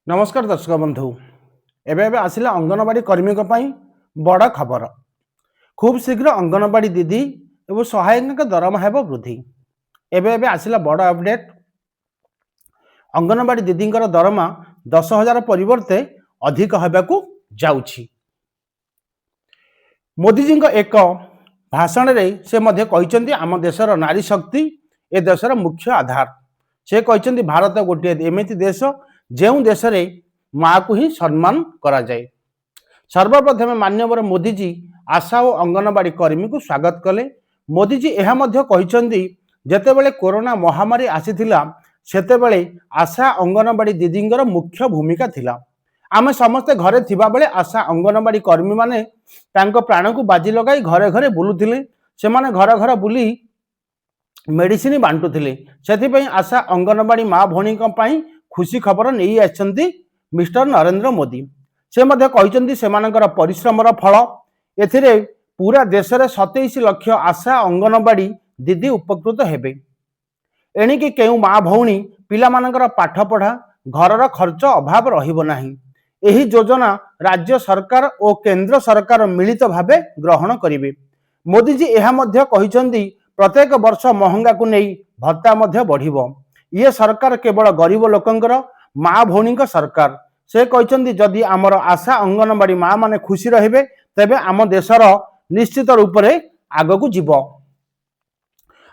नमस्कार दर्शक बंधु एवं आसला अंगनवाड़ी कर्मी बड़ खबर खूब शीघ्र अंगनवाड़ी दीदी और सहायक दरमा है वृद्धि एवं आसला बड़ अपडेट अंगनवाड़ी दीदी दरमा 10,000 परिवर्ते अधिक होगाकू जाउछि। मोदीजी एक भाषण में से कहते आम देशर नारी शक्ति ए देशर मुख्य आधार। से कहते भारत गोटे एमती देश जो देश में माँ को ही सम्मान करा जाए। सर्वप्रथम माननीय मोदीजी आशा और अंगनवाड़ी कर्मी को स्वागत कले। मोदीजी यह कहते जितेबाला कोरोना महामारी आसीथिला सेतेबाला आशा अंगनवाड़ी दीदींगर मुख्य भूमिका थिला। आमे समस्ते घरे थिबा बेले आशा अंगनवाड़ी कर्मी माने तांको प्राण को बाजी लगाई घरे घरे बुलुथिले। सेमाने घर घर बुली मेडिसिन बांटुथिले। सेथिपई आशा अंगनवाड़ी माँ भौणी खुशी खबर नहीं आछंती मिस्टर नरेंद्र मोदी। से मध्य कहते सेमानकर परिश्रमर फल एथिरे पूरा देश में 27 लाख आशा अंगनवाड़ी दीदी उपकृत हेबे। एणिकी केउ माँ भौणी पिलामानकर पाठ पढ़ा घरर खर्च अभाव रहिबो नाही। एही योजना राज्य सरकार और केंद्र सरकार मिलित भावे ग्रहण करिवे। मोदीजी यह मध्य कहिसंती प्रत्येक वर्ष महंगा को नहीं भत्ता मध्य बढ़िबो। ये सरकार केवल गरीब लोकंकर माँ भौणी सरकार। से कहते जदि आमर आशा अंगनवाड़ी माँ माने खुशी रहिबे तेबे आम देशर निश्चित रूप से आगकू जीव।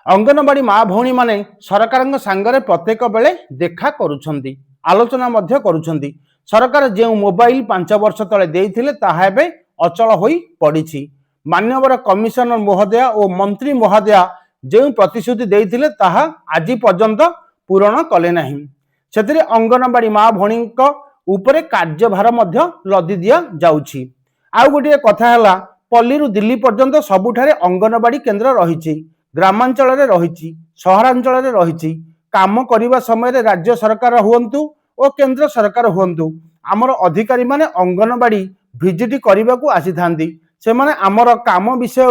अंगनवाड़ी माँ भौणी माने सरकार सांगरे प्रत्येक बेले देखा करुछंती आलोचना मध्य करुछंती। सरकार जो मोबाइल 5 वर्ष तले देइथिले ताहा एबे अचल होई पड़िछि। मान्यवर कमिशनर महोदय और मंत्री महोदय जो प्रतिश्रुति देइथिले ताहा आज पर्यंत पूरण कले नहीं। सेतिरे अंगनवाड़ी माँ भौणी उपरे कार्यभार मध्य लदी दिया जाउछि। आउ गोटे कथा है पल्ली दिल्ली पर्यंत सबुठारे अंगनवाड़ी केन्द्र रही। ग्रामांचल रही सहरांचल रही। काम करने समय राज्य सरकार हुंतु और केंद्र सरकार हुंतु आमर अधिकारी माने अंगनवाड़ी विजिट करने को आसी थांती। से माने आमर काम विषय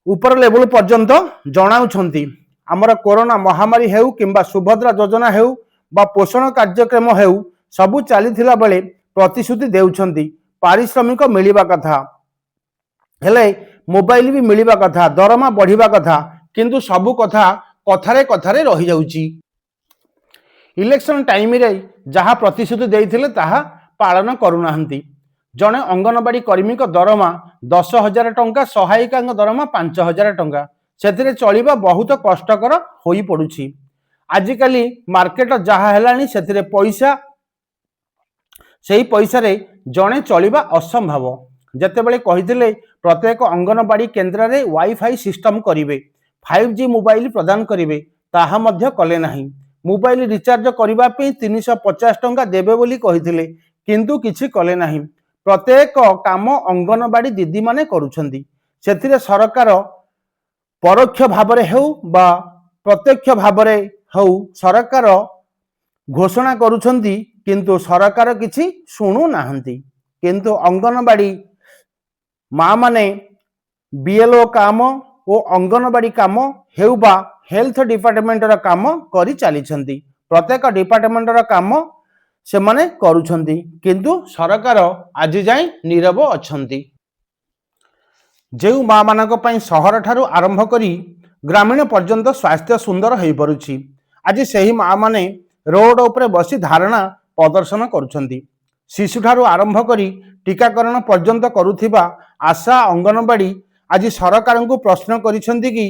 ऊपर लेवल पर्यंत जनाउछंती। आमर कोरोना महामारी हेउ किंबा सुभद्रा योजना हेउ बा पोषण कार्यक्रम हेउ सबु चलीथिला बेले प्रतिश्रुति देउछंती। पारिश्रमिक मिलिबा कथा हेले मोबाइल भी मिलिबा कथा दरमा बढ़िबा कथा किंतु सबु कथा कथारे कथारे रही जाउची। इलेक्शन टाइम रे जहा प्रतिश्रुति देइथिले ताहा पालन करूनाहंती। जने अंगनवाड़ी कर्मी दरमा 10,000 टंका सहायिका दरमा 5,000 टंका से चलिबा बहुत कष्टकर होई पड़ुछि। आजिकाली मार्केट जहा हेलानी सेतिरे पैसा सेही पैसा रे जने चलिबा असंभव। जेतेबेले कहिथिले प्रत्येक अंगनवाड़ी केन्द्र रे वाईफाई सिस्टम करिवे 5G मोबाइल प्रदान करिवे ताहा मध्य कले नाही। मोबाइल रिचार्ज करबा पे 350 टंका देबे बोली कहिथिले किंतु किछि कले नाही। प्रत्येक काम अंगनवाड़ी दीदी माने करूछंती। सेतिरे सरकार परोक्ष भाव में हो बा प्रत्यक्ष भाव में हो सरकार घोषणा करुछंती किंतु सरकार किछि सुनु नाहंती। किंतु अंगनवाड़ी माँ माने बीएलओ काम और अंगनवाड़ी काम हेउ बा हेल्थ डिपार्टमेंट रा काम करि चलीछंती। प्रत्येक डिपार्टमेंट रा काम से माने करुछंती किंतु सरकार आज जाए नीरव अछंती। जो माँ मानक पई सहर ठारू आरंभ करी ग्रामीण पर्यंत स्वास्थ्य सुंदर हो परुछि। आज सही माँ माने रोड उपरे बसी धारणा प्रदर्शन करुछंती। शिशु ठारू आरंभ करी टीकाकरण पर्यंत करुथिबा आशा अंगनवाड़ी आज सरकार को प्रश्न करिसेंती कि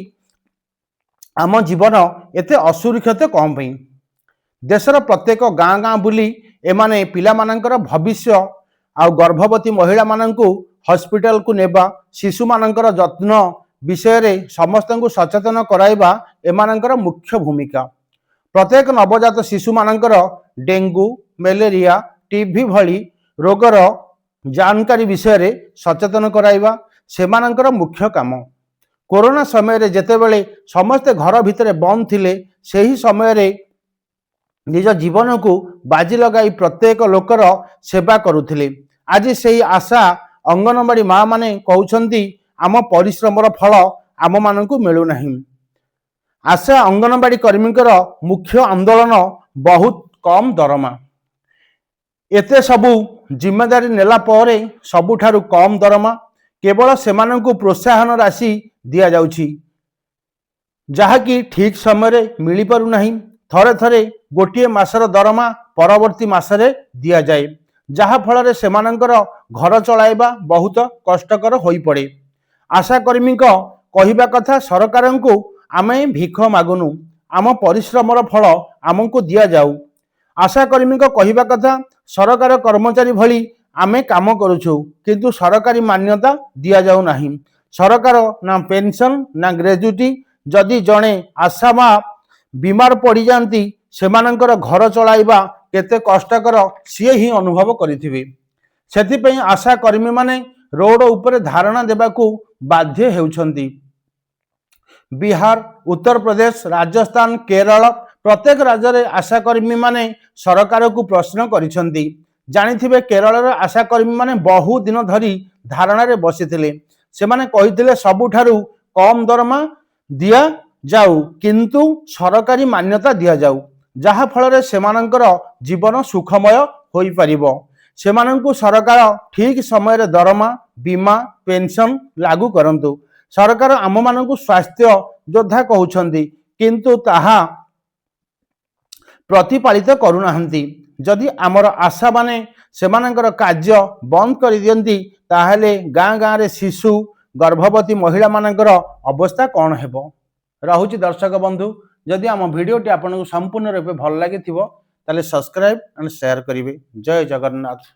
आम जीवन एते असुरक्षित कौन पई। देशर प्रत्येक गाँ गाँ बुली एमाने पिला मानकर भविष्य आ गर्भवती महिला माननकु हॉस्पिटल को नेबा शिशु मानकर जत्न विषय रे समस्त को सचेतन कराइबा एमानकर मुख्य भूमिका। प्रत्येक नवजात शिशु मानकर डेंगू मलेरिया टीबी भली रोगर जानकारी विषय रे सचेतन कराइबा सेमानकर मुख्य काम। कोरोना समय रे जेतेबेले समस्त घर भितरे बंद थिले सेही समय रे निज जीवन को बाजी लगाई प्रत्येक लोकर सेवा करुथिले। आज सेही आशा अंगनवाड़ी माँ माने कहउछंती आम परिश्रमर फल आम मानकु मिलु नहीं। आशा अंगनवाड़ी कर्मीकर मुख्य आंदोलन बहुत कम दरमा। एते सबु जिम्मेदारी नेला परे सबुठारु कम दरमा केवल सेमानंकु प्रोत्साहन राशि दिया जाउछि जहाँकि ठीक समय मिल पारु नाही। थरे थरे गोटे मासर दरमा परवर्ती मासरे दिया जाए जहा फल सेमानंकर घर चलाइबा बहुत कष्टकर होई पड़े। आशाकर्मी कहिबा कथा सरकार को आमे भिख मागुनु आम परिश्रमर फल आमको दिया जाऊ। आशाकर्मी कहिबा कथा सरकार कर्मचारी भली आमे काम करुछु किंतु सरकारी मान्यता दिया जाऊ नाही। सरकार ना पेंशन ना ग्रेजुटी जदि जड़े आशा मा बीमार पड़ जाती सेमानंकर घर चलाइबा केते कष्टकर सी ही अनुभव करिथिबे। सेथिपई आशा कर्मी माने रोड उपरे धारणा देबाकू बाध्य हेउछंती। बिहार, उत्तर प्रदेश, राजस्थान, केरल प्रत्येक राज्य रे आशाकर्मी माने सरकार को प्रश्न करिसंती। जानिथिबे केरल आशाकर्मी माने बहु दिन धरी धारणा रे बसिथिले। सेमाने कहिथिले सबुठारु कम दरमा दिया जाऊ किंतु सरकारी मान्यता दिया जाऊ जहा फल सेमानंकर जीवन सुखमय होई परिबो। सेमानंकु सरकार ठीक समय रे दरमा बीमा पेंशन लागू करंतु। सरकार आम मानकु स्वास्थ्य योद्धा कहउछंती किंतु ताहा प्रतिपालित करूनाहंती। जदि आमर आशा माने सेमानंकर कार्य बंद कर दियंती ताहले गाँ गाँ रे शिशु गर्भवती महिला मानंकर अवस्था कौन हेबो। रहुची दर्शक बंधु, जदि आम भिडियोटी आपको संपूर्ण रूपे भल लगी ताले सब्सक्राइब एंड शेयर करिवे। जय जगन्नाथ।